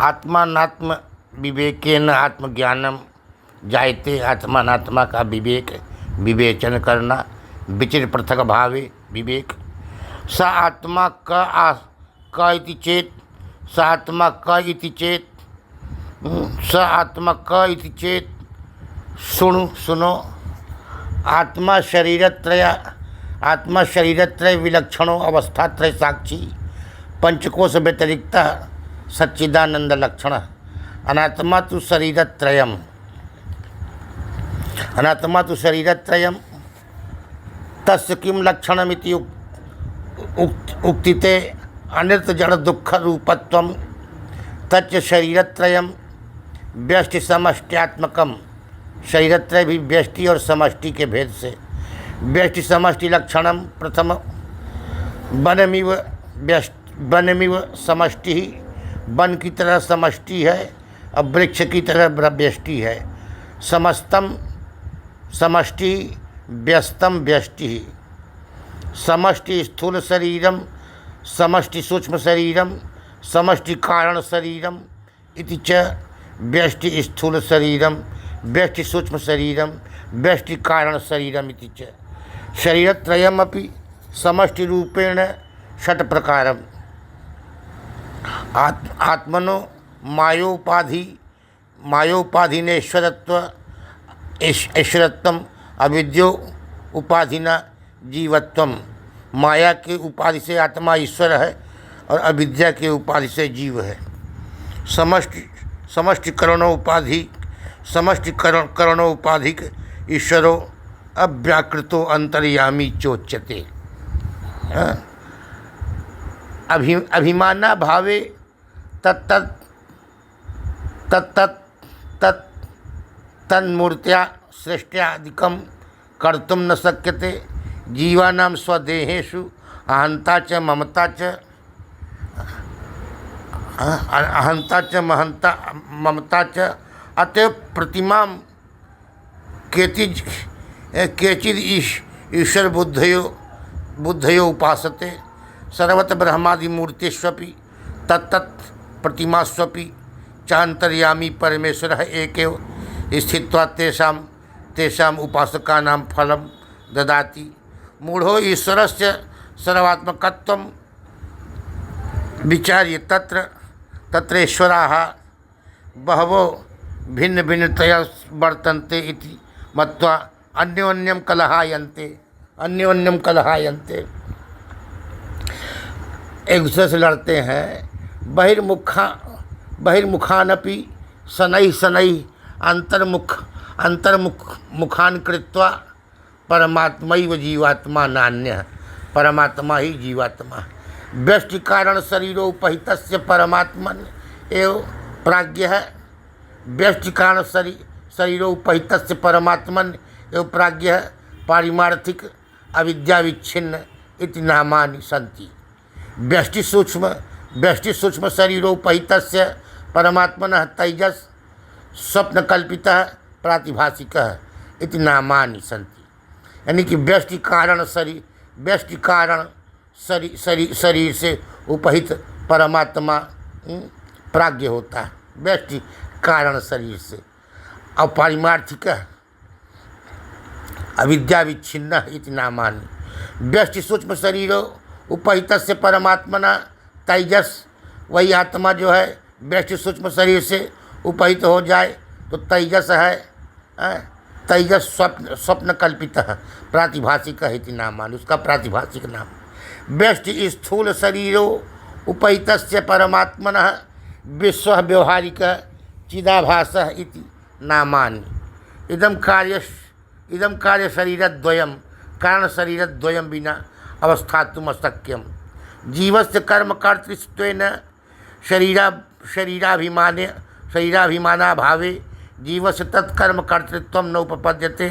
आत्मानात्म विवेकेन आत्मज्ञानम जायते। आत्मानात्मा का विवेक विवेचन करना, विचिर पृथक भावे विवेक। स आत्मा क इति चेत, स आत्मा क इति चेत, स आत्मा क इति चेत। सुनो, आत्मा शरीरत्रय विलक्षणों अवस्थात्रय साक्षी पंचकोश व्यतिरिक्त सच्चिदानंद लक्षण। अनात्मा तो शरीरत्रयम्, अनात्मा तो शरीरत्रयम् तस्य किं लक्षणमिति उक्तिते अनित्य जड़ दुख रूपत्वं तच्च शरीरत्रयम् व्यष्टि समष्ट्यात्मकम्। शरीरत्रय भी व्यष्टि और समष्टि के भेद से। व्यष्टि समष्टि लक्षणम प्रथम वनमिव समष्टि ही, वन की तरह समष्टि है और वृक्ष की तरह व्यष्टि है। समस्तम समष्टि, व्यस्तम व्यष्टि। समष्टि स्थूल शरीरम, समष्टि सूक्ष्म शरीरम, समष्टि कारण शरीरम इति च। व्यष्टि स्थूल शरीरम, व्यष्टि सूक्ष्म शरीरम, व्यष्टि कारण शरीरम इति च। शरीरत्रयमपि समष्टि रूपेण षट प्रकारम। आत्मनो मायोपाधिनेश्वरत्व ऐश्वरत्वम अविद्यो उपाधिना जीवत्वम। माया के उपाधि से आत्मा ईश्वर है और अविद्या के उपाधि से जीव है। समष्टि करणोपाधिक ईश्वरो अव्याकृतो अंतर्यामी चोच्यते। अभिमाना भावे तन्मूर्त्या सृष्ट्यादिकं कर्तुं न शक्यते। जीवानां स्वदेहेषु अहंता च ममता ममता च। अतएव प्रतिमा केचिद ईश्वर बुद्धयो उपासते। सर्वत ब्रह्मादिमूर्तिष्वपि तत्तत् प्रतिमास्वपि चान्तर्यामी परमेश्वरः एकेव स्थित्वा तेषाम् उपासकानां फलं ददाति। मूढ़ो ईश्वरस्य सर्वात्मकत्वं विचार्य तत्रेश्वराः बहवो भिन्न भिन्नतया वर्तन्ते इति मत्वा अन्योन्यं कलहायन्ते। एक दूसरे से लड़ते हैं। बहिर्मुखानपि शनैः अंतर्मुखान कृत्वा परमात्मैव जीवात्मा नान्यः। परमात्मा ही जीवात्मा। व्यष्टि कारण शरीरोपहितस्य परमात्मन एव प्राज्ञः। व्यष्टि कारण शरीरोपहितस्य परमात्मन एव प्राज्ञः पारिमार्थिक अविद्याविच्छिन्न इति नामानि सन्ति। व्यष्टि सूक्ष्म शरीरोपहितस्य परमात्मनः तैजस् स्वप्नकल्पितः प्रातिभासिकः इति नामानि सन्ति। यानी कि व्यष्टि कारण शरीर से उपहित परमात्मा प्राज्ञ होता है। व्यष्टि कारण शरीर से। और पारिमार्थिक अविद्याविच्छिन्न इति नामानि। व्यष्टि सूक्ष्म शरीर उपहितस्य परमात्मना तैजस। वही आत्मा जो है व्यष्टि सूक्ष्म शरीर से उपहित हो जाए तो तैजस है। तैजस स्वप्न कल्पित प्रातिभाषिक इति नामानि। उसका प्रातिभाषिक नाम। व्यष्टि स्थूल शरीरो उपहितस्य परमात्मनः विश्व व्यवहारिक चिदाभासः इति नामानि। इदं कार्य शरीरद्वयं कारण शरीरद्वयं विना अवस्थातुम् अशक्यं। जीवस्य कर्म कर्तृत्वेन शरीराभिमानाभावे जीवस्य तत्कर्म कर्तृत्वं न उपपद्यते।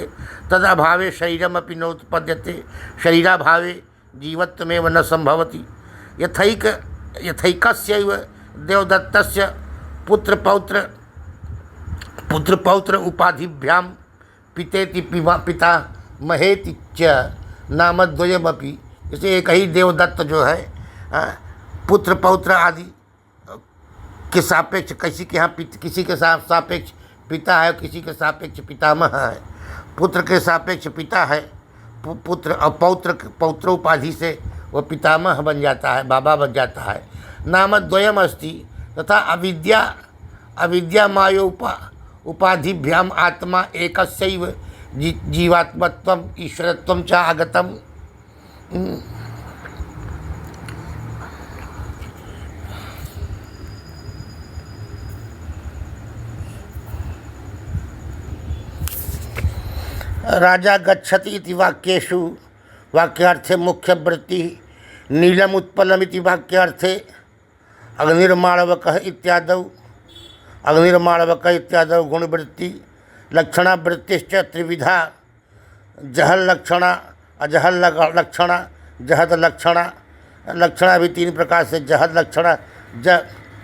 तदभावे शरीरमपि न उत्पद्यते। शरीराभावे जीवत्वमेव न संभवति। यथैकस्यैव देवदत्तस्य पुत्रपौत्र उपाधिभ्यां पितेति पिता महेति च नामद्वयमपि। जैसे एक ही देवदत्त जो है पुत्र पौत्र आदि के सापेक्ष, किसी के यहाँ किसी के सापेक्ष पिता है, किसी के सापेक्ष पितामह है, पुत्र के सापेक्ष पिता है, पुत्र और पौत्र उपाधि से वह पितामह बन जाता है, बाबा बन जाता है। नाम द्वयम अस्ति तथा अविद्या मायो उपाधिभ्याम आत्मा एकस्यैव जीवात्मत्वम ईश्वरत्वम च आगतम। राजा गच्छति इति वाक्येषु वाक्यार्थे मुख्य वृत्ति नीलम उत्पलम इति वाक्यार्थे अग्निर्माणवकः इत्यादौ गुणवृत्ति लक्षणावृत्तिश्च त्रिविधा जहल्लक्षणा अजहल्लक्षणा जहदलक्षणा। लक्षणा भी तीन प्रकार से, जहदलक्षणा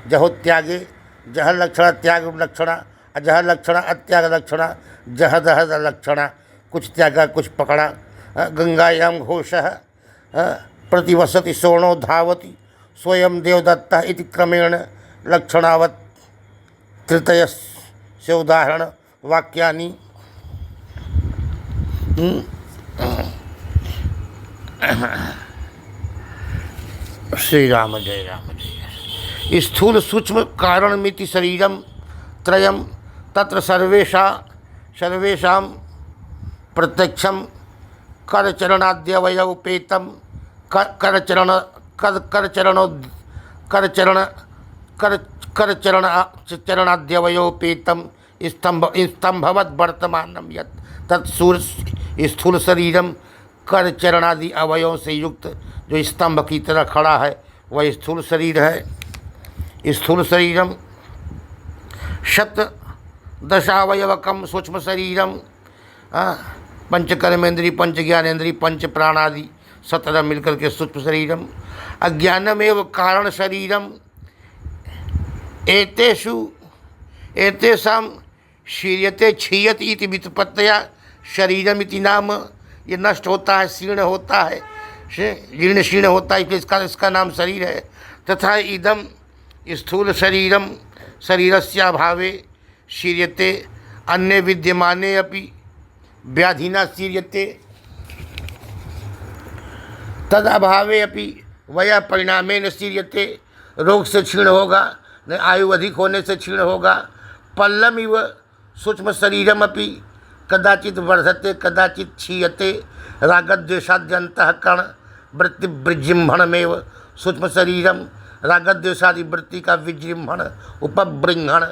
जहोत्यागे, जहल्लक्षणा त्याग लक्षणा, अजहल्लक्षणा अत्याग लक्षणा, जहदहद लक्षणा। कुछ त्यागा कुछ पकड़ा। गंगायां घोषः प्रतिवसति सोणो धावति स्वयं देवदत्तः इति क्रमेण लक्षणावत् तृतीयस्य उदाहरण वाक्यानि। श्री राम जय राम जय। स्थूल सूक्ष्म कारणमिति शरीरम त्रयम तत्र सर्वेषां प्रत्यक्षम करचरणाद्यवयोपेतम करचरणाद्यवयोपेतम स्तंभवत् वर्तमानम यत् स्थूल शरीरम करचरणादि अवयवों से युक्त जो स्तंभ की तरह खड़ा है वह स्थूल शरीर है। स्थूल शरीरम शतदशावयवकम सूक्ष्म शरीरम पंच कर्मेंद्री पंच ज्ञानेन्द्री पंच प्राणादि 17 मिलकर के सूक्ष्म शरीरम। अज्ञानमेव कारण शरीरम एतेषां क्षीयते क्षीयति इति व्युत्पत्त्या शरीरम इति नाम। ये नष्ट होता है, शीर्ण होता है, जीर्ण शीर्ण होता है, इसलिए इसका नाम शरीर है। तथा इदम स्थूल शरीरम शरीरस्याभावे क्षीयते अन्य विद्यमाने अपि व्याधिना क्षीयते तद अभावे अपि वया परिणामेन क्षीयते। रोग से क्षीण होगा, न आयु अधिक होने से क्षीण होगा। पल्लम इव सूक्ष्म शरीरम अपि कदाचित वर्धते कदाचित क्षीयते। रागद्वेषाद्यन्तःकरण वृत्ति विजृंभणमेव सूक्ष्म शरीरम। रागद्वेषादि वृत्ति का विजृंभण उपबृंहण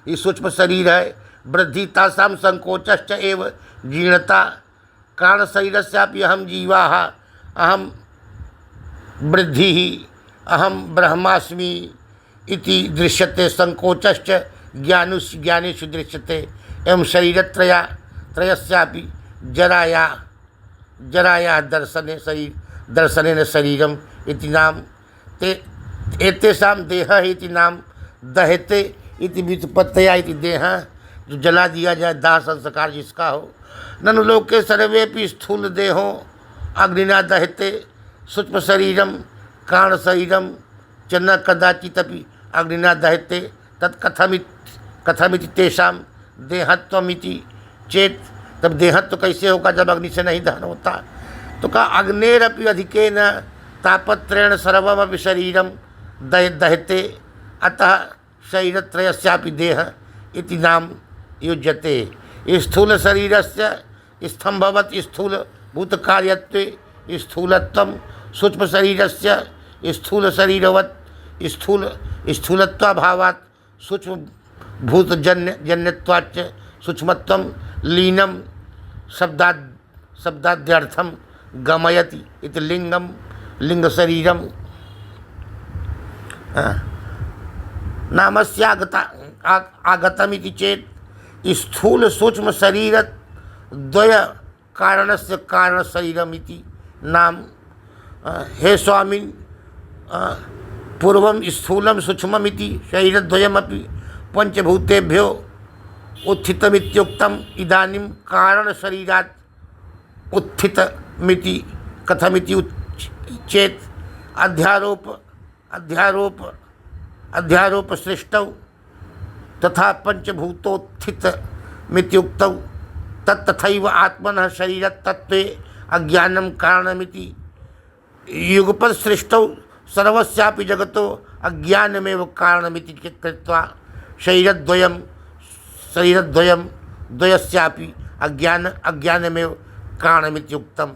ये सूक्ष्म शरीर है। वृद्धि तासाम संकोचश्च एव जीर्णता कारण शरीरस्यापि अहम जीवाः अहम वृद्धि अहम ब्रह्मास्मि इति दृश्यते। संकोचश्च ज्ञानेषु दृश्यते। एवं शरीरत्रयस्यापि जराया दर्शनेन शरीरम इति नाम। एतेषां देहः इति नाम। दह्यते इति व्युत्पत्त्या इति देहः जो जला दिया जाए, दाह संस्कार जिसका हो। ननु लोके सर्वेपि स्थूल देहो अग्निना दह्यते सूक्ष्म शरीरम कारण शरीरम च न कदाचिदपि अग्निना दह्यते तत्कथमिति तेषां देहत्वमिति चेत। तब देहत्व कैसे होगा जब अग्नि से नहीं दहन होता। तो कहा अग्नेरपि अधिकेन तापत्रेण सर्वमपि शरीरम दह्यते अतः शरीरत्रयस्यापि देह इति नाम युज्यते। स्थूल शरीरस्य स्तंभवत् स्थूल भूतकार्यत्वे स्थूलत्वं सूक्ष्म शरीरस्य स्थूल शरीरवत् स्थूलत्वाभावात् सूक्ष्म भूतजन्यत्वाच्च सूक्ष्मत्वं लीनं शब्दाद्यर्थं गमयति इति लिंग शरीरम। नामस्यागता आगतमिति चेत् स्थूल सूक्ष्म शरीर द्वय कारणस्य कारण शरीरमिति नाम। हे स्वामिन् पूर्वं स्थूलं सूक्ष्ममिति शरीरद्वयमपि पंचभूतेभ्यो उत्थितमित्युक्तम्। इदानीं कारण शरीरात् उत्थितमिति कथमिति चेत् अध्यारोप अध्यारोप सृष्टौ तथा पंचभूतोत्थितमित्युक्तौ तत्तथैव आत्मनः शरीरतत्त्वे अज्ञानं कारणमिति युगपद सृष्टौ सर्वस्यापि जगतो अज्ञानमेव कारणमिति कृत्वा शरीरद्वयं द्वयस्यापि अज्ञानमेव कारणमित्युक्तम्।